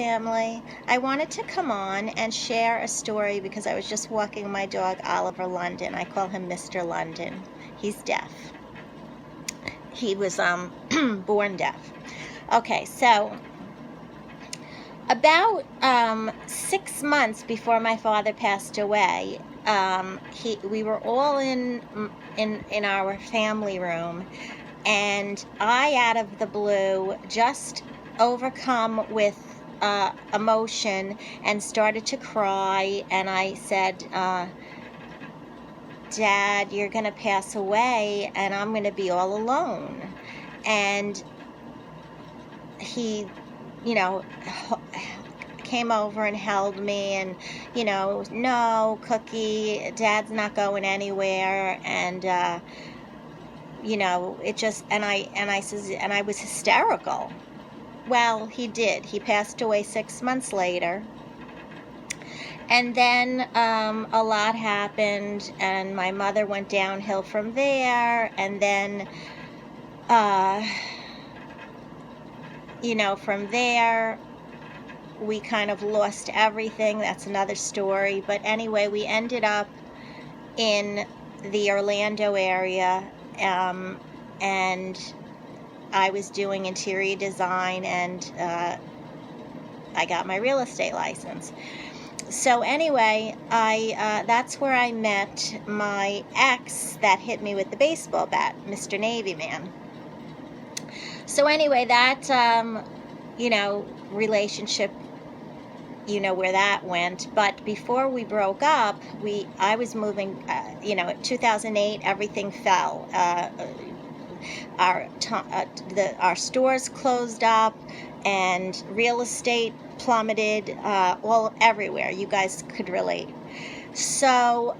Family. I wanted to come on and share a story because I was just walking my dog Oliver London. I call him Mr. London. He's deaf. He was born deaf. Okay, so about 6 months before my father passed away, we were all in our family room, and I, out of the blue, just overcome with emotion and started to cry, and I said, Dad, you're going to pass away and I'm going to be all alone. And he, came over and held me and, no, Cookie, Dad's not going anywhere. And, it just, and I was hysterical. Well, he did. He passed away 6 months later. And then a lot happened, and my mother went downhill from there. And then, from there, we kind of lost everything. That's another story. But anyway, we ended up in the Orlando area, and I was doing interior design, and I got my real estate license. So anyway, that's where I met my ex that hit me with the baseball bat, Mr. Navy Man. So anyway, that, relationship, where that went. But before we broke up, I was moving, 2008, everything fell. Our stores closed up, and real estate plummeted everywhere. You guys could relate. So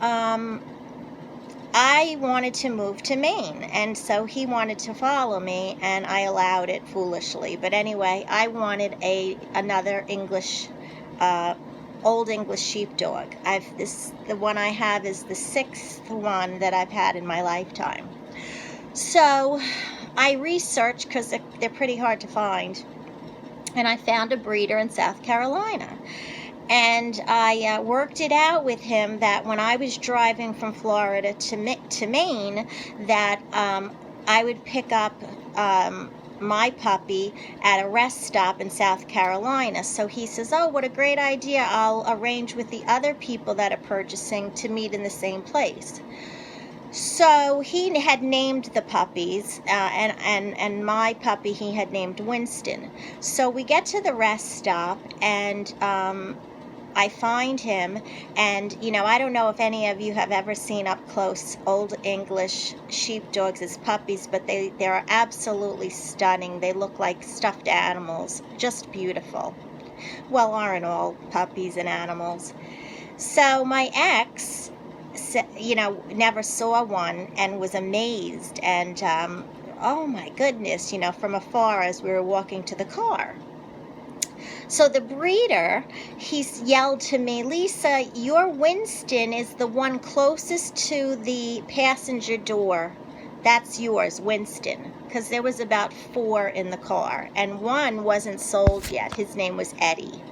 I wanted to move to Maine, and so he wanted to follow me, and I allowed it foolishly. But anyway, I wanted another English, old English sheepdog. The one I have is the 6th one that I've had in my lifetime. So I researched, because they're pretty hard to find, and I found a breeder in South Carolina. And I worked it out with him that when I was driving from Florida to Maine, that I would pick up my puppy at a rest stop in South Carolina. So he says, oh, what a great idea. I'll arrange with the other people that are purchasing to meet in the same place. So he had named the puppies, and my puppy he had named Winston. So we get to the rest stop, and I find him, and I don't know if any of you have ever seen up close old English sheepdogs as puppies, but they're absolutely stunning. They look like stuffed animals, just beautiful. Well, aren't all puppies and animals? So my ex, never saw one and was amazed, and oh my goodness, from afar as we were walking to the car. So the breeder, he yelled to me, Lisa, your Winston is the one closest to the passenger door. That's yours, Winston. Because there was about 4 in the car, and one wasn't sold yet. His name was Eddie.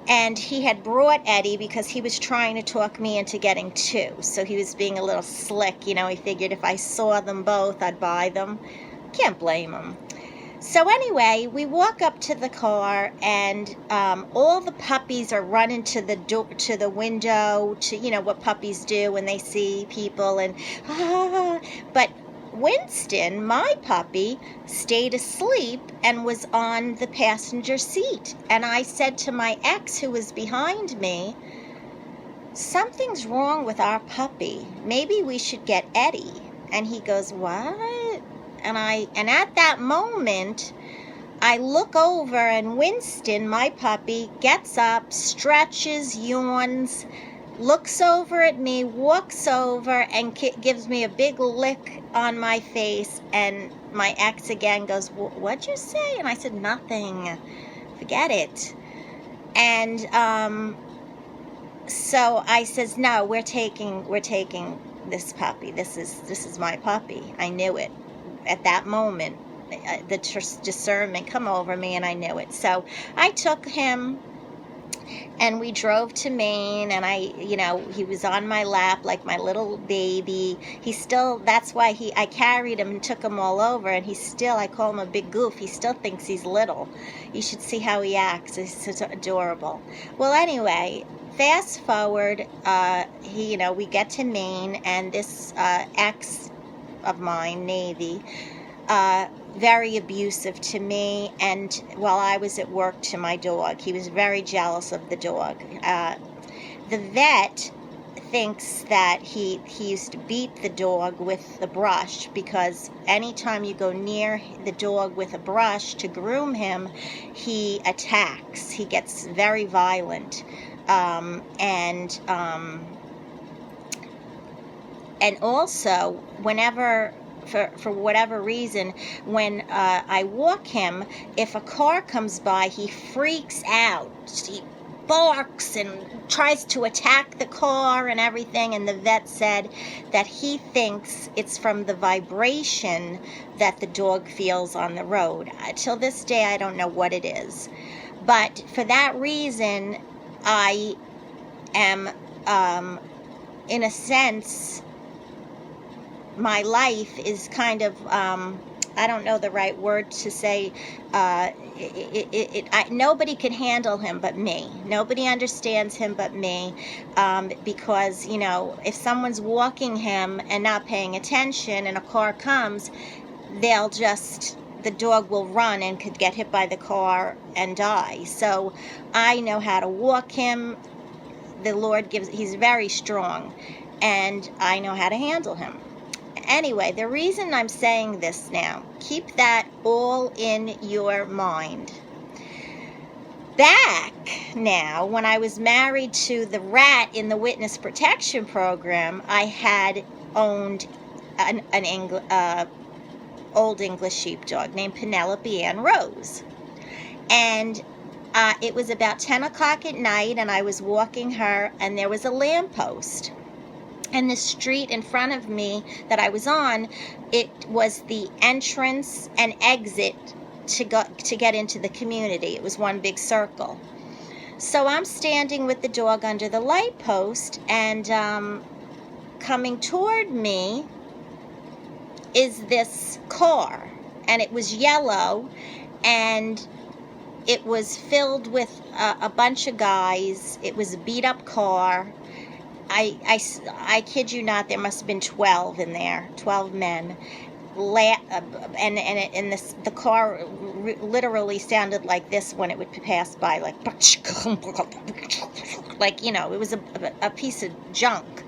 And he had brought Eddie because he was trying to talk me into getting 2. So he was being a little slick. He figured if I saw them both, I'd buy them. Can't blame him. So anyway, we walk up to the car, and all the puppies are running to the door, to the window, to, what puppies do when they see people. And but Winston, my puppy, stayed asleep and was on the passenger seat. And I said to my ex, who was behind me, something's wrong with our puppy. Maybe we should get Eddie. And he goes, what? And at that moment, I look over, and Winston, my puppy, gets up, stretches, yawns, looks over at me, walks over, and gives me a big lick on my face. And my ex again goes, what'd you say? And I said, nothing. Forget it. And so I says, no, we're taking this puppy. This is my puppy. I knew it at that moment. the discernment come over me, and I knew it. So I took him, and we drove to Maine, and he was on my lap like my little baby. That's why I carried him and took him all over, and I call him a big goof. He still thinks he's little. You should see how he acts. He's so adorable. Well, anyway, fast forward, we get to Maine, and this ex of mine, Navy, very abusive to me, and while I was at work, to my dog. He was very jealous of the dog. The vet thinks that he used to beat the dog with the brush, because anytime you go near the dog with a brush to groom him, he attacks. He gets very violent. And also, whenever, for whatever reason, when I walk him, if a car comes by, he freaks out. He barks and tries to attack the car and everything, and the vet said that he thinks it's from the vibration that the dog feels on the road. Till this day, I don't know what it is. But for that reason, I am, in a sense, my life is kind of, I don't know the right word to say, nobody can handle him but me. Nobody understands him but me, because, if someone's walking him and not paying attention and a car comes, the dog will run and could get hit by the car and die. So I know how to walk him. The Lord he's very strong, and I know how to handle him. Anyway, the reason I'm saying this now, keep that all in your mind. Back now, when I was married to the rat in the witness protection program, I had owned an old English sheepdog named Penelope Ann Rose. And it was about 10 o'clock at night, and I was walking her, and there was a lamppost. And the street in front of me that I was on, it was the entrance and exit to get into the community. It was one big circle. So I'm standing with the dog under the light post, and coming toward me is this car, and it was yellow, and it was filled with a bunch of guys. It was a beat-up car. I kid you not, there must have been 12 in there, 12 men. And the car literally sounded like this when it would pass by, like it was a piece of junk.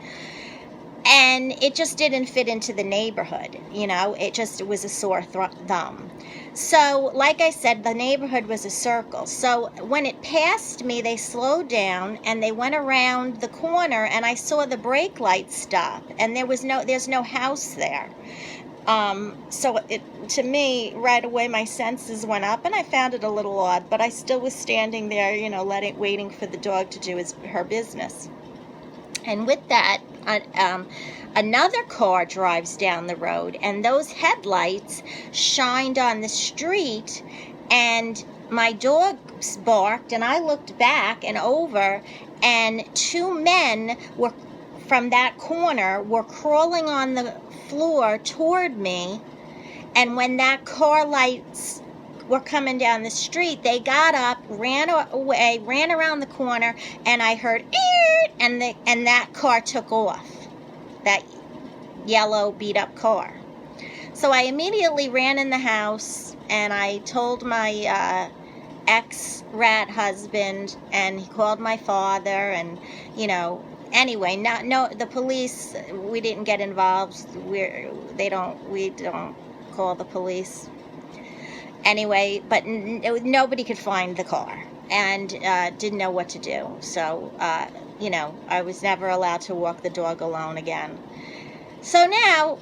And it just didn't fit into the neighborhood, it was a sore thumb. So, like I said, the neighborhood was a circle. So when it passed me, they slowed down and they went around the corner, and I saw the brake lights stop, and there's no house there. To me, right away, my senses went up, and I found it a little odd, but I still was standing there, waiting for the dog to do her business. And with that, another car drives down the road, and those headlights shined on the street, and my dog barked, and I looked back and over, and two men from that corner were crawling on the floor toward me. And when that car lights were coming down the street, they got up, ran away, ran around the corner, and I heard and that car took off. That yellow beat up car. So I immediately ran in the house, and I told my ex-rat husband, and he called my father, and anyway, the police, we didn't get involved. We don't call the police. Anyway, but nobody could find the car, and didn't know what to do. So, I was never allowed to walk the dog alone again. So now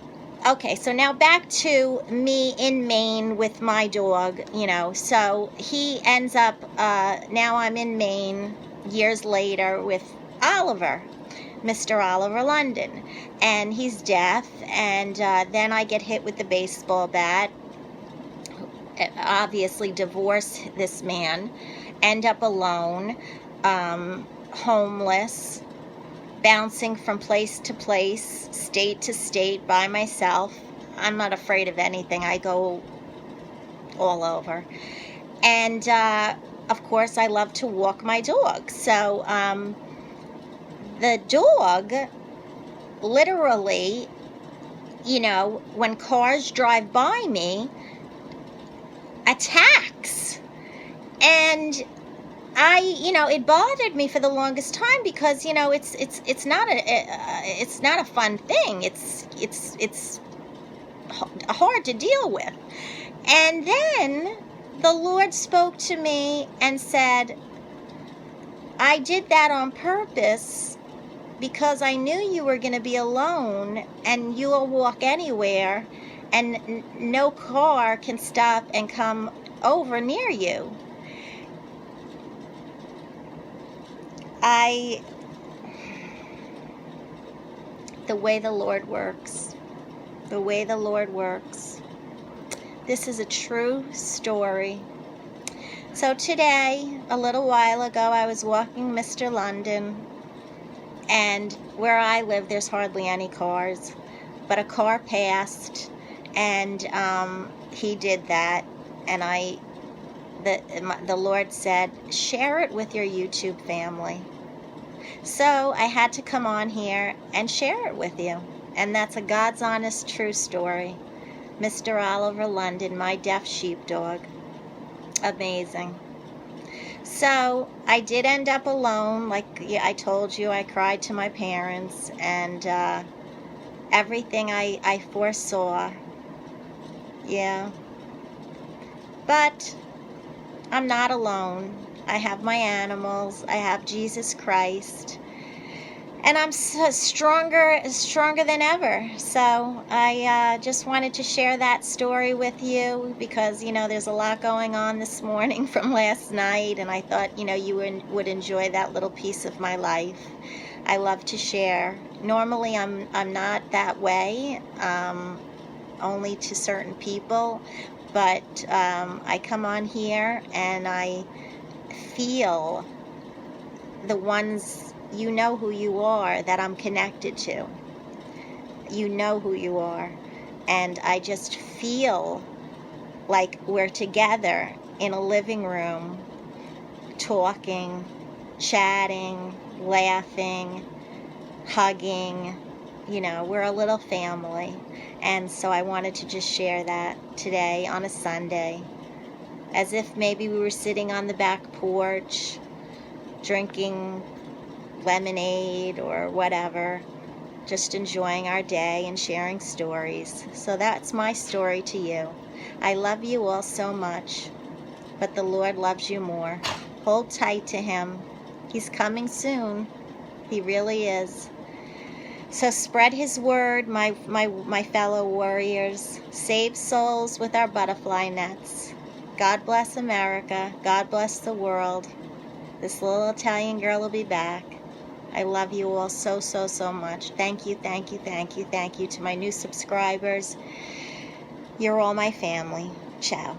back to me in Maine with my dog, So he ends up, now I'm in Maine years later with Oliver, Mr. Oliver London, and he's deaf, and then I get hit with the baseball bat. obviously divorce this man, end up alone, homeless, bouncing from place to place, state to state by myself. I'm not afraid of anything. I go all over. And of course, I love to walk my dog. So the dog literally, when cars drive by me, attacks. And it bothered me for the longest time because it's not a fun thing. It's hard to deal with. And then the Lord spoke to me and said, I did that on purpose because I knew you were going to be alone and you'll walk anywhere and no car can stop and come over near you. The way the Lord works. This is a true story. So today, a little while ago, I was walking Mr. London, and where I live, there's hardly any cars, but a car passed, and he did that, and the Lord said, share it with your YouTube family. So I had to come on here and share it with you. And that's a God's honest true story. Mr. Oliver London, my deaf sheepdog. Amazing. So I did end up alone. Like I told you, I cried to my parents. And everything I foresaw. Yeah. But I'm not alone. I have my animals. I have Jesus Christ. And I'm stronger than ever. So I just wanted to share that story with you because, there's a lot going on this morning from last night. And I thought, you would enjoy that little piece of my life. I love to share. Normally, I'm not that way, only to certain people. But I come on here and I feel the ones, you know who you are, that I'm connected to. You know who you are. And I just feel like we're together in a living room, talking, chatting, laughing, hugging. We're a little family. And so I wanted to just share that today on a Sunday. As if maybe we were sitting on the back porch, drinking lemonade or whatever, just enjoying our day and sharing stories. So that's my story to you. I love you all so much, but the Lord loves you more. Hold tight to Him. He's coming soon. He really is. So spread His word, my fellow warriors. Save souls with our butterfly nets. God bless America. God bless the world. This little Italian girl will be back. I love you all so, so, so much. Thank you, thank you, thank you, thank you to my new subscribers. You're all my family. Ciao.